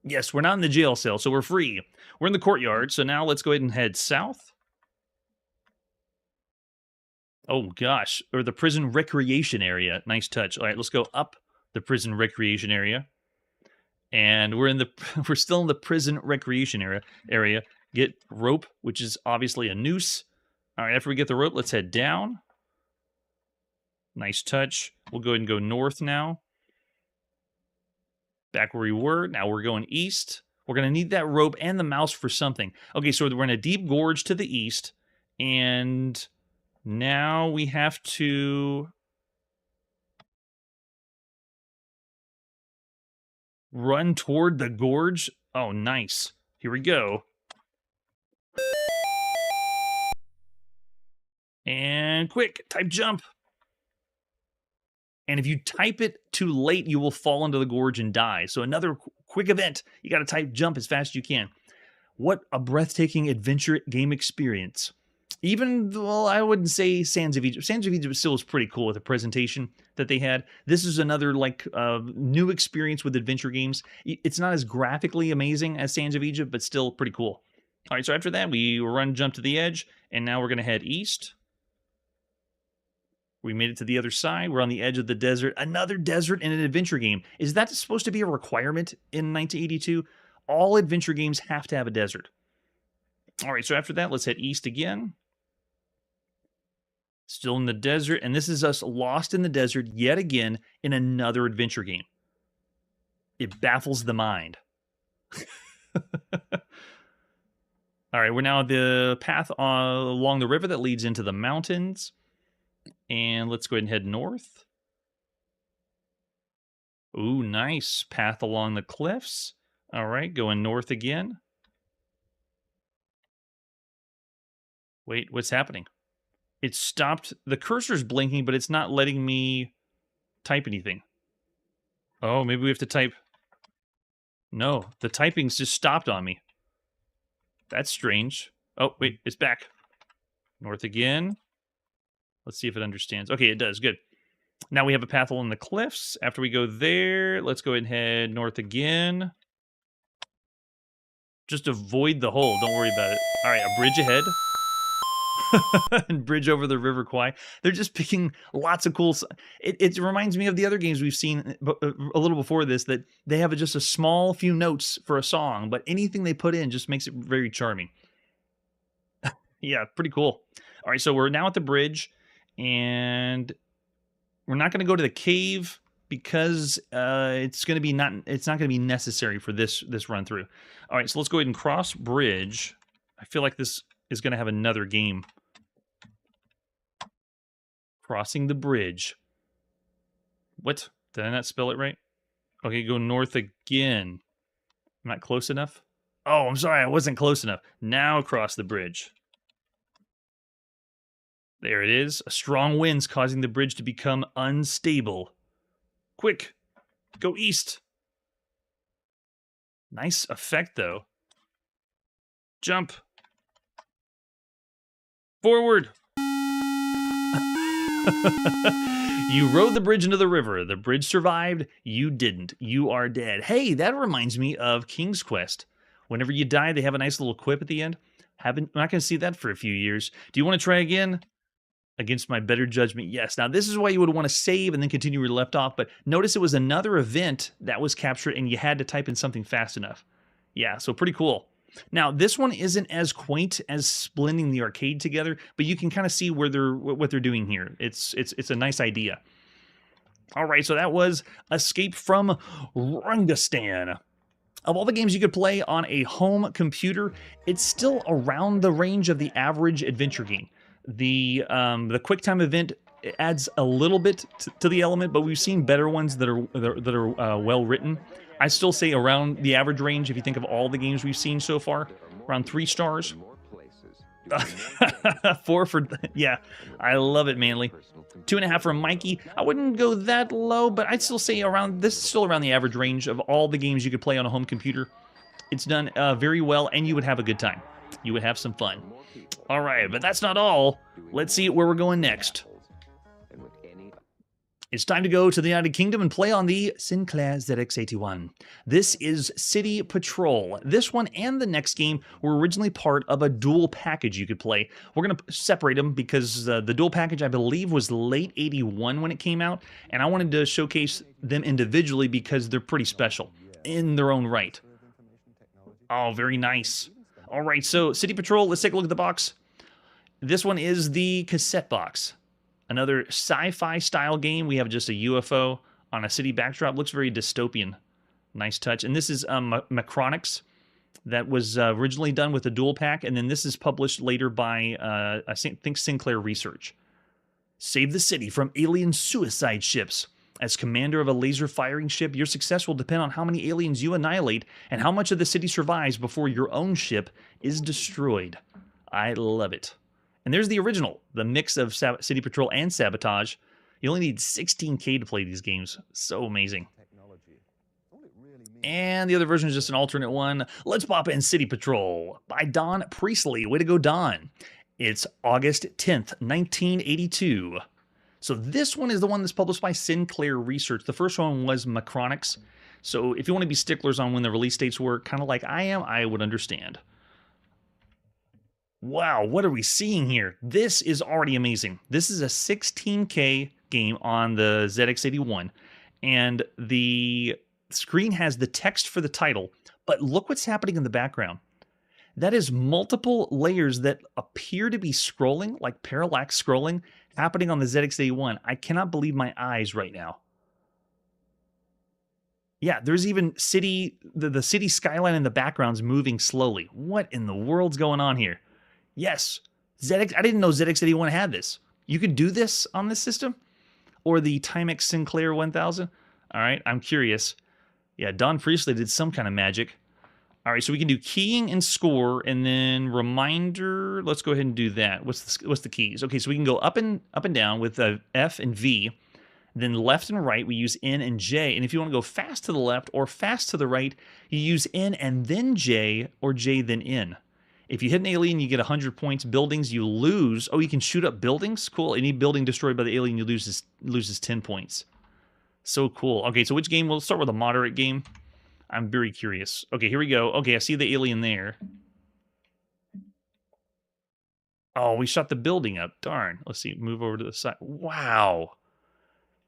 Yes, we're not in the jail cell, so we're free. We're in the courtyard, so now let's go ahead and head south. Oh, gosh. Or the prison recreation area. Nice touch. All right, let's go up the prison recreation area. And we're still in the prison recreation area. Get rope, which is obviously a noose. All right, after we get the rope, let's head down. Nice touch. We'll go ahead and go north now. Back where we were. Now we're going east. We're going to need that rope and the mouse for something. Okay, so we're in a deep gorge to the east. And now we have to run toward the gorge. Oh, nice. Here we go. And quick, type jump. And if you type it too late, you will fall into the gorge and die. So another quick event. You got to type jump as fast as you can. What a breathtaking adventure game experience. Even though I wouldn't say Sands of Egypt. Sands of Egypt still was pretty cool with the presentation that they had. This is another new experience with adventure games. It's not as graphically amazing as Sands of Egypt, but still pretty cool. All right, so after that, we jump to the edge, and now we're going to head east. We made it to the other side. We're on the edge of the desert. Another desert in an adventure game. Is that supposed to be a requirement in 1982? All adventure games have to have a desert. All right, so after that, let's head east again. Still in the desert, and this is us lost in the desert yet again in another adventure game. It baffles the mind. All right, we're now at the path along the river that leads into the mountains. And let's go ahead and head north. Ooh, nice. Path along the cliffs. All right, going north again. Wait, what's happening? It stopped. The cursor's blinking, but it's not letting me type anything. Oh, maybe we have to type. No, the typing's just stopped on me. That's strange. Oh, wait, it's back. North again. Let's see if it understands. Okay, it does. Good. Now we have a path along the cliffs. After we go there, let's go ahead and head north again. Just avoid the hole. Don't worry about it. All right, a bridge ahead. And bridge over the River Kwai. They're just picking lots of cool... It reminds me of the other games we've seen a little before this, that they have just a small few notes for a song, but anything they put in just makes it very charming. Yeah, pretty cool. All right, so we're now at the bridge, and we're not going to go to the cave because it's going to be not. It's not going to be necessary for this run through. All right, so let's go ahead and cross bridge. I feel like this is going to have another game. Crossing the bridge. What? Did I not spell it right? Okay, go north again. I'm not close enough. Oh, I'm sorry, I wasn't close enough. Now across the bridge. There it is. A strong wind's causing the bridge to become unstable. Quick, go east. Nice effect, though. Jump. Forward. You rode the bridge into the river. The bridge survived. You didn't. You are dead. Hey, that reminds me of King's Quest. Whenever you die, they have a nice little quip at the end. I'm not going to see that for a few years. Do you want to try again? Against my better judgment, yes. Now, this is why you would want to save and then continue where you left off, but notice it was another event that was captured and you had to type in something fast enough. Yeah, so pretty cool. Now, this one isn't as quaint as blending the arcade together, but you can kind of see what they're doing here. It's a nice idea. All right, so that was Escape from Rungistan. Of all the games you could play on a home computer, it's still around the range of the average adventure game. The QuickTime event adds a little bit to the element, but we've seen better ones that are well written. I still say around the average range if you think of all the games we've seen so far, around 3 stars. 4 for, yeah, I love it, Manly. 2.5 from Mikey. I wouldn't go that low, but I'd still say this is still around the average range of all the games you could play on a home computer. It's done very well, and you would have a good time. You would have some fun. All right, but that's not all. Let's see where we're going next. It's time to go to the United Kingdom and play on the Sinclair ZX81. This is City Patrol. This one and the next game were originally part of a dual package you could play. We're going to separate them because the dual package, I believe, was late 81 when it came out, and I wanted to showcase them individually because they're pretty special in their own right. Oh, very nice. All right, so City Patrol, let's take a look at the box. This one is the cassette box. Another sci-fi style game. We have just a UFO on a city backdrop. Looks very dystopian. Nice touch. And this is Macronix. That was originally done with a dual pack, and then this is published later by, I think, Sinclair Research. Save the city from alien suicide ships. As commander of a laser-firing ship, your success will depend on how many aliens you annihilate and how much of the city survives before your own ship is destroyed. I love it. And there's the original, the mix of City Patrol and Sabotage. You only need 16K to play these games. So amazing. And the other version is just an alternate one. Let's pop in City Patrol by Don Priestley. Way to go, Don. It's August 10th, 1982. So this one is the one that's published by Sinclair Research. The first one was Macronix. So if you want to be sticklers on when the release dates were, kind of like I am, I would understand. Wow, what are we seeing here? This is already amazing. This is a 16K game on the ZX81, and the screen has the text for the title, but look what's happening in the background. That is multiple layers that appear to be scrolling, like parallax scrolling, happening on the ZX81. I cannot believe my eyes right now. Yeah, there's even the city skyline in the background's moving slowly. What in the world's going on here? Yes, ZX. I didn't know ZX81 had this. You could do this on this system? Or the Timex Sinclair 1000? All right, I'm curious. Yeah, Don Priestley did some kind of magic. All right, so we can do keying and score, and then reminder. Let's go ahead and do that. What's the keys? Okay, so we can go up and down with F and V. Then left and right, we use N and J. And if you want to go fast to the left or fast to the right, you use N and then J, or J then N. If you hit an alien, you get 100 points. Buildings, you lose. Oh, you can shoot up buildings? Cool. Any building destroyed by the alien, you loses 10 points. So cool. Okay, so which game? We'll start with a moderate game. I'm very curious. Okay, here we go. Okay, I see the alien there. Oh, we shot the building up. Darn. Let's see. Move over to the side. Wow.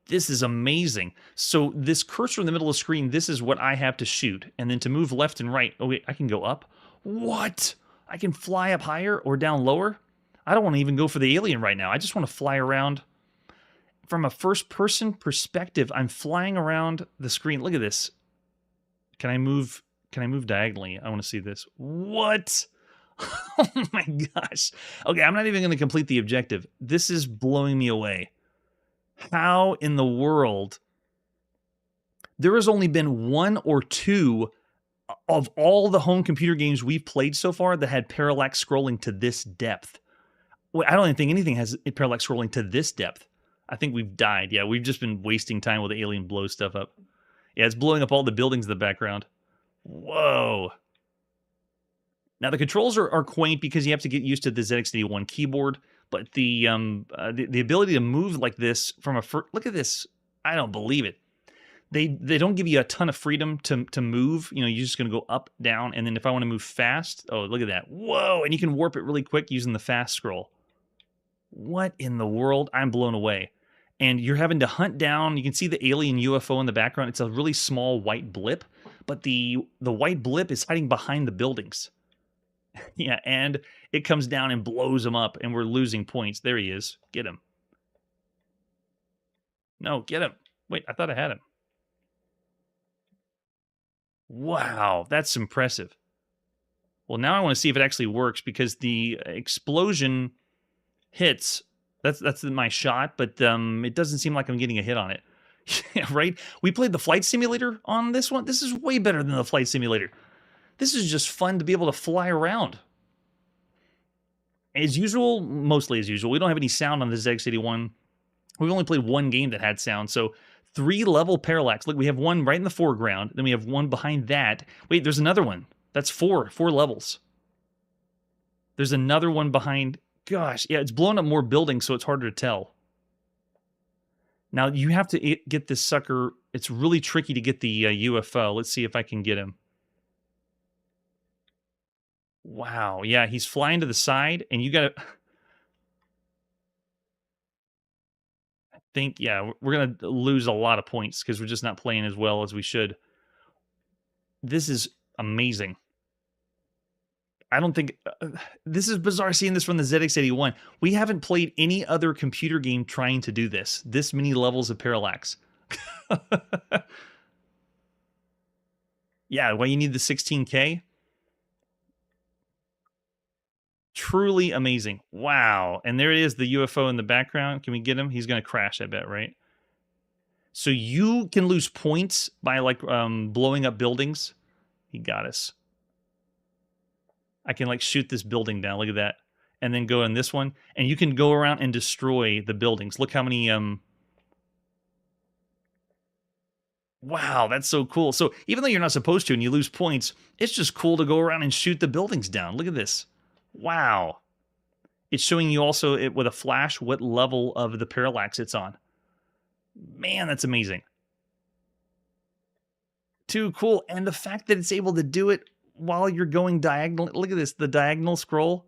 This is amazing. So this cursor in the middle of the screen, this is what I have to shoot. And then to move left and right. Oh, wait, I can go up? What? I can fly up higher or down lower. I don't want to even go for the alien right now. I just want to fly around. From a first-person perspective, I'm flying around the screen. Look at this. Can I move? Can I move diagonally? I want to see this. What? Oh my gosh. Okay, I'm not even going to complete the objective. This is blowing me away. How in the world? There has only been 1 or 2 of all the home computer games we've played so far that had parallax scrolling to this depth. Well, I don't even think anything has parallax scrolling to this depth. I think we've died. Yeah, we've just been wasting time while the alien blows stuff up. Yeah, it's blowing up all the buildings in the background. Whoa. Now, the controls are quaint because you have to get used to the ZX81 keyboard, but the ability to move like this from a... Look at this. I don't believe it. They don't give you a ton of freedom to move. You know, you're just going to go up, down, and then if I want to move fast... Oh, look at that. Whoa, and you can warp it really quick using the fast scroll. What in the world? I'm blown away. And you're having to hunt down... You can see the alien UFO in the background. It's a really small white blip, but the white blip is hiding behind the buildings. Yeah, and it comes down and blows them up, and we're losing points. There he is. Get him. No, get him. Wait, I thought I had him. Wow, that's impressive. Well, now I want to see if it actually works, because the explosion hits. That's my shot, but it doesn't seem like I'm getting a hit on it. Yeah, right? We played the flight simulator on this one. This is way better than the flight simulator. This is just fun to be able to fly around. As usual, mostly as usual, we don't have any sound on the ZX81. We've only played 1 game that had sound, so 3-level parallax. Look, we have one right in the foreground, then we have one behind that. Wait, there's another one. That's 4 levels. There's another one behind. Gosh, yeah, it's blowing up more buildings, so it's harder to tell. Now, you have to get this sucker. It's really tricky to get the UFO. Let's see if I can get him. Wow, yeah, he's flying to the side, and you gotta... I think, yeah, we're gonna lose a lot of points because we're just not playing as well as we should. This is amazing. I don't think... this is bizarre seeing this from the ZX81. We haven't played any other computer game trying to do this. This many levels of parallax. Yeah, why you need the 16K? Truly amazing. Wow. And there it is, the UFO in the background. Can we get him? He's going to crash, I bet, right? So you can lose points by, like, blowing up buildings. He got us. I can, like, shoot this building down. Look at that. And then go in this one. And you can go around and destroy the buildings. Look how many... Wow, that's so cool. So even though you're not supposed to and you lose points, it's just cool to go around and shoot the buildings down. Look at this. Wow. It's showing you also with a flash what level of the parallax it's on. Man, that's amazing. Too cool. And the fact that it's able to do it while you're going diagonal. Look at this, the diagonal scroll.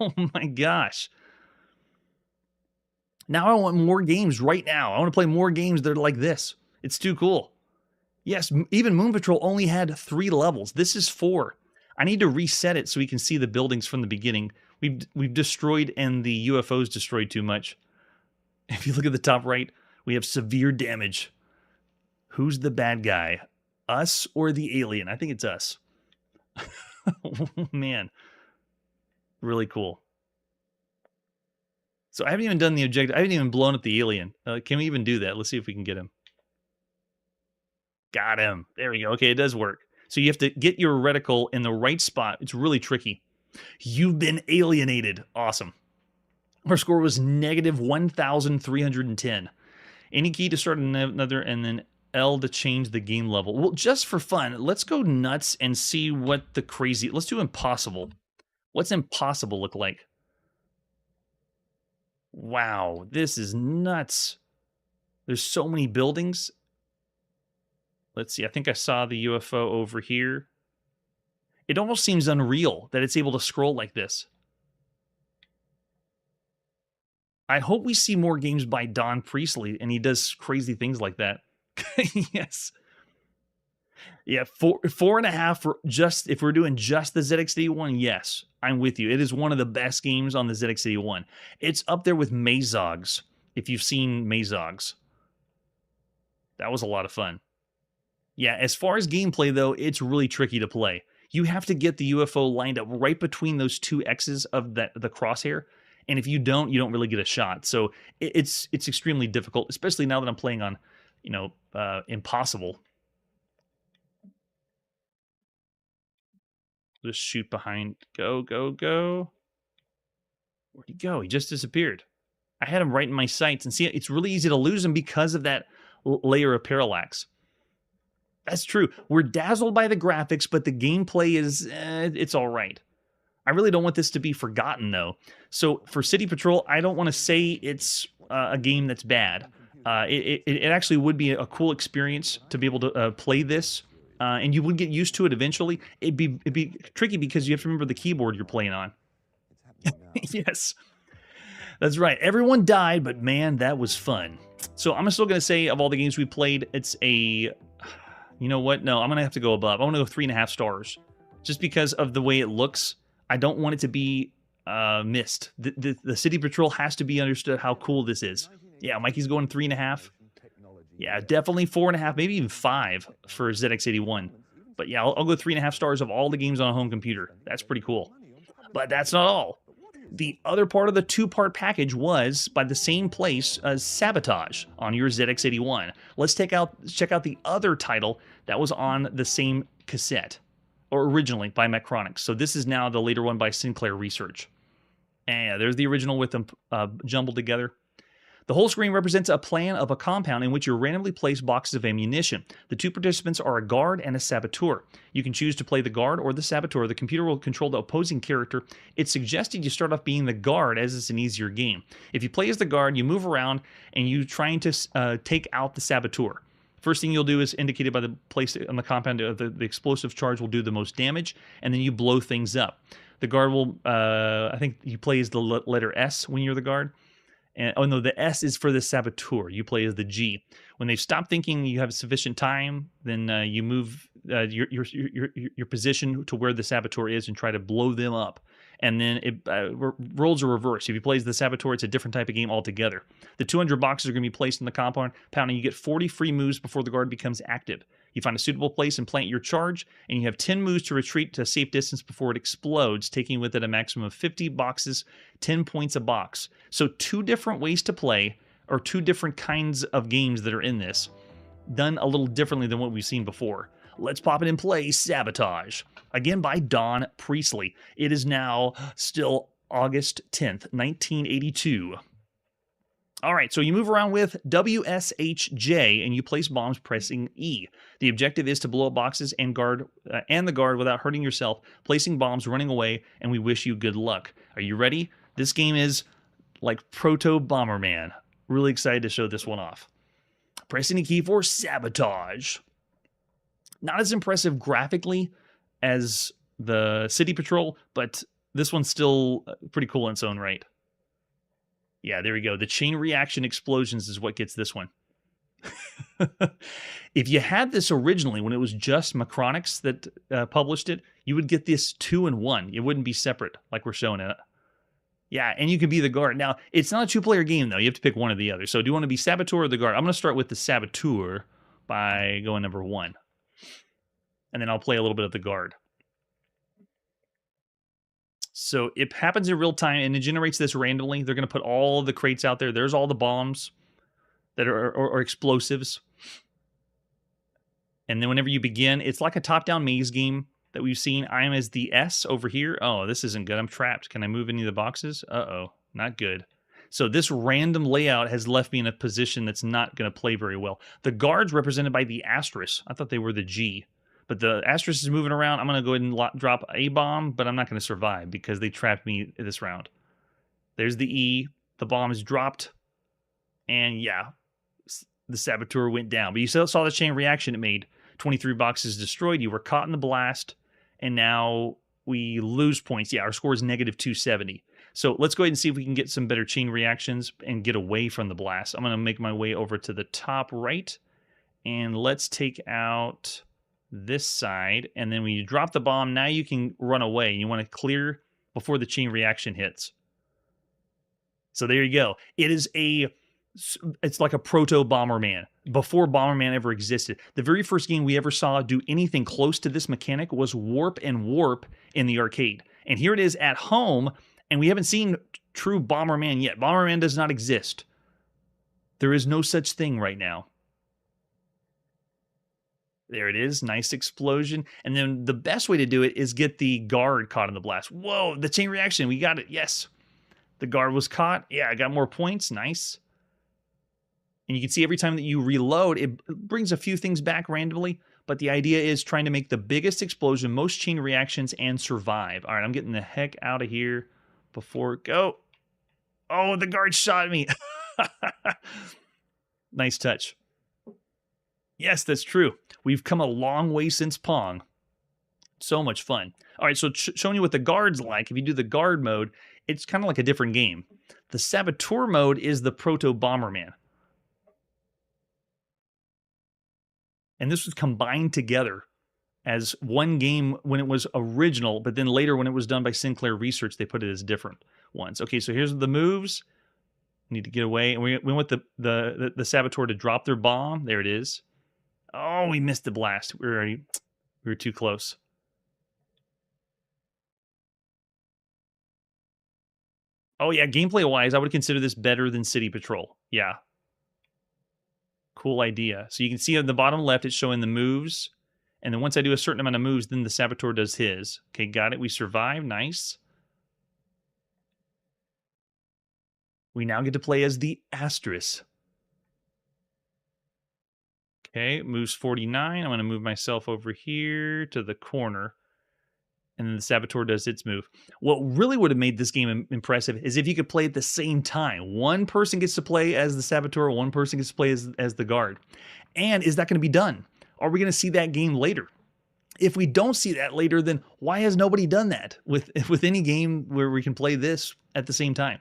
Oh my gosh. Now I want more games right now. I want to play more games that are like this. It's too cool. Yes, even Moon Patrol only had 3 levels. This is 4. I need to reset it so we can see the buildings from the beginning. We've destroyed, and the UFO's destroyed too much. If you look at the top right, we have severe damage. Who's the bad guy? Us or the alien? I think it's us. Oh, man. Really cool. So I haven't even done the objective. I haven't even blown up the alien. Can we even do that? Let's see if we can get him. Got him. There we go. Okay, it does work. So you have to get your reticle in the right spot. It's really tricky. You've been alienated. Awesome. Our score was negative 1,310. Any key to start another, and then L to change the game level. Well, just for fun, let's go nuts and see what the crazy... Let's do impossible. What's impossible look like? Wow, this is nuts. There's so many buildings. Let's see, I think I saw the UFO over here. It almost seems unreal that it's able to scroll like this. I hope we see more games by Don Priestley and he does crazy things like that. Yes. Yeah, four and a half for just if we're doing just the ZX81. Yes, I'm with you. It is one of the best games on the ZX81. It's up there with Mazogs. If you've seen Mazogs, that was a lot of fun. Yeah, as far as gameplay though, it's really tricky to play. You have to get the UFO lined up right between those two X's of the crosshair, and if you don't really get a shot. So it's extremely difficult, especially now that I'm playing on, impossible. Just shoot behind. Go, go, go. Where'd he go? He just disappeared. I had him right in my sights, and see, it's really easy to lose him because of that layer of parallax. That's true. We're dazzled by the graphics, but the gameplay is, it's all right. I really don't want this to be forgotten, though. So for City Patrol, I don't want to say it's a game that's bad. It actually would be a cool experience to be able to play this, and you would get used to it eventually. It'd be tricky because you have to remember the keyboard you're playing on. Yes, that's right. Everyone died, but man, that was fun. So I'm still going to say of all the games we played, it's a... You know what? No, I'm going to have to go above. I want to go 3.5 stars. Just because of the way it looks. I don't want it to be missed. The City Patrol has to be understood how cool this is. Yeah, Mikey's going 3.5. Yeah, definitely 4.5, maybe even 5 for ZX81. But yeah, I'll go 3.5 stars of all the games on a home computer. That's pretty cool. But that's not all. The other part of the two-part package was by the same place as Sabotage on your ZX81. Let's check out the other title that was on the same cassette, or originally by Mechronics. So this is now the later one by Sinclair Research. And yeah, there's the original with them jumbled together. The whole screen represents a plan of a compound in which you randomly place boxes of ammunition. The two participants are a guard and a saboteur. You can choose to play the guard or the saboteur. The computer will control the opposing character. It's suggested you start off being the guard, as it's an easier game. If you play as the guard, you move around and you trying to take out the saboteur. First thing you'll do is indicated by the place on the compound, the explosive charge will do the most damage, and then you blow things up. The guard will, I think you play as the letter S when you're the guard. And, oh no, the S is for the saboteur. You play as the G. When they stop thinking you have sufficient time, then you move your position to where the saboteur is and try to blow them up. And then it roles are reversed. If you play as the saboteur, it's a different type of game altogether. The 200 boxes are going to be placed in the compound, and you get 40 free moves before the guard becomes active. You find a suitable place and plant your charge, and you have 10 moves to retreat to a safe distance before it explodes, taking with it a maximum of 50 boxes, 10 points a box. So 2 different ways to play, or 2 different kinds of games that are in this, done a little differently than what we've seen before. Let's pop it in play. Sabotage. Again by Don Priestley. It is now still August 10th, 1982. All right, so you move around with WSHJ and you place bombs pressing E. The objective is to blow up boxes and the guard without hurting yourself, placing bombs, running away, and we wish you good luck. Are you ready? This game is like Proto Bomberman. Really excited to show this one off. Pressing the key for Sabotage. Not as impressive graphically as the City Patrol, but this one's still pretty cool in its own right. Yeah, there we go. The chain reaction explosions is what gets this one. If you had this originally, when it was just Mechronics that published it, you would get this 2-in-1. It wouldn't be separate like we're showing it. Yeah, and you can be the guard. Now, it's not a 2-player game, though. You have to pick one or the other. So do you want to be Saboteur or the guard? I'm going to start with the Saboteur by going number 1. And then I'll play a little bit of the guard. So it happens in real time, and it generates this randomly. They're going to put all the crates out there. There's all the bombs that are explosives. And then whenever you begin, it's like a top-down maze game that we've seen. I am as the S over here. Oh, this isn't good. I'm trapped. Can I move any of the boxes? Uh-oh, not good. So this random layout has left me in a position that's not going to play very well. The guards represented by the asterisk. I thought they were the G. But the asterisk is moving around. I'm going to go ahead and drop a bomb, but I'm not going to survive because they trapped me this round. There's the E. The bomb is dropped. And yeah, the Saboteur went down. But you saw the chain reaction it made. 23 boxes destroyed. You were caught in the blast. And now we lose points. Yeah, our score is negative 270. So let's go ahead and see if we can get some better chain reactions and get away from the blast. I'm going to make my way over to the top right. And let's take out this side, and then when you drop the bomb, now you can run away. You want to clear before the chain reaction hits. So there you go. It's like a proto Bomberman before Bomberman ever existed. The very first game we ever saw do anything close to this mechanic was Warp and Warp in the arcade. And here it is at home, and we haven't seen true Bomberman yet. Bomberman does not exist. There is no such thing right now. There it is. Nice explosion. And then the best way to do it is get the guard caught in the blast. Whoa, the chain reaction. We got it. Yes. The guard was caught. Yeah, I got more points. Nice. And you can see every time that you reload, it brings a few things back randomly. But the idea is trying to make the biggest explosion, most chain reactions, and survive. All right, I'm getting the heck out of here before... Go. Oh, the guard shot me. Nice touch. Yes, that's true. We've come a long way since Pong. So much fun. All right, so showing you what the guard's like. If you do the guard mode, it's kind of like a different game. The Saboteur mode is the Proto Bomberman. And this was combined together as one game when it was original, but then later when it was done by Sinclair Research, they put it as different ones. Okay, so here's the moves. Need to get away. And we want the Saboteur to drop their bomb. There it is. Oh, we missed the blast. We were too close. Oh, yeah, gameplay-wise, I would consider this better than City Patrol. Yeah. Cool idea. So you can see on the bottom left, it's showing the moves. And then once I do a certain amount of moves, then the Saboteur does his. Okay, got it. We survive. Nice. We now get to play as the Asterisk. Okay, moves 49. I'm going to move myself over here to the corner. And then the Saboteur does its move. What really would have made this game impressive is if you could play at the same time. One person gets to play as the Saboteur, one person gets to play as the guard. And is that going to be done? Are we going to see that game later? If we don't see that later, then why has nobody done that with any game where we can play this at the same time?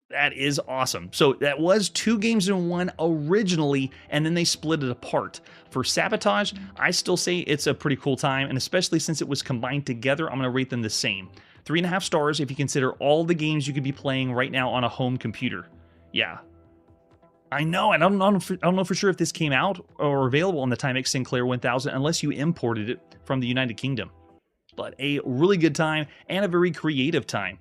That is awesome. So that was 2 games in one originally, and then they split it apart. For Sabotage, I still say it's a pretty cool time, and especially since it was combined together, I'm going to rate them the same. 3.5 stars if you consider all the games you could be playing right now on a home computer. Yeah. I know, and I don't know for sure if this came out or available on the Timex Sinclair 1000 unless you imported it from the United Kingdom. But a really good time and a very creative time.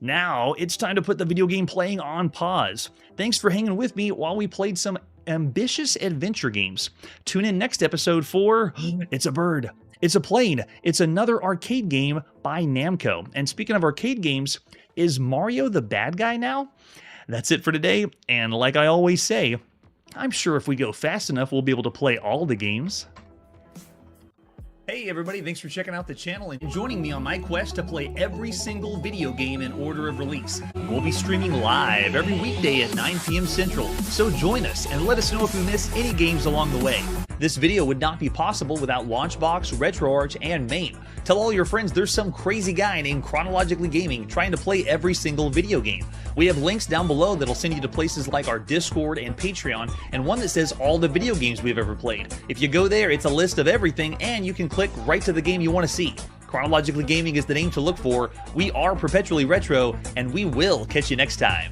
Now, it's time to put the video game playing on pause. Thanks for hanging with me while we played some ambitious adventure games. Tune in next episode for It's a Bird, It's a Plane, It's another arcade game by Namco. And speaking of arcade games, is Mario the bad guy now? That's it for today, and like I always say, I'm sure if we go fast enough, we'll be able to play all the games. Hey everybody, thanks for checking out the channel and joining me on my quest to play every single video game in order of release. We'll be streaming live every weekday at 9 p.m. Central, so join us and let us know if we miss any games along the way. This video would not be possible without Launchbox, RetroArch, and MAME. Tell all your friends there's some crazy guy named Chronologically Gaming trying to play every single video game. We have links down below that'll send you to places like our Discord and Patreon, and one that says all the video games we've ever played. If you go there, it's a list of everything, and you can click right to the game you want to see. Chronologically Gaming is the name to look for. We are perpetually retro, and we will catch you next time.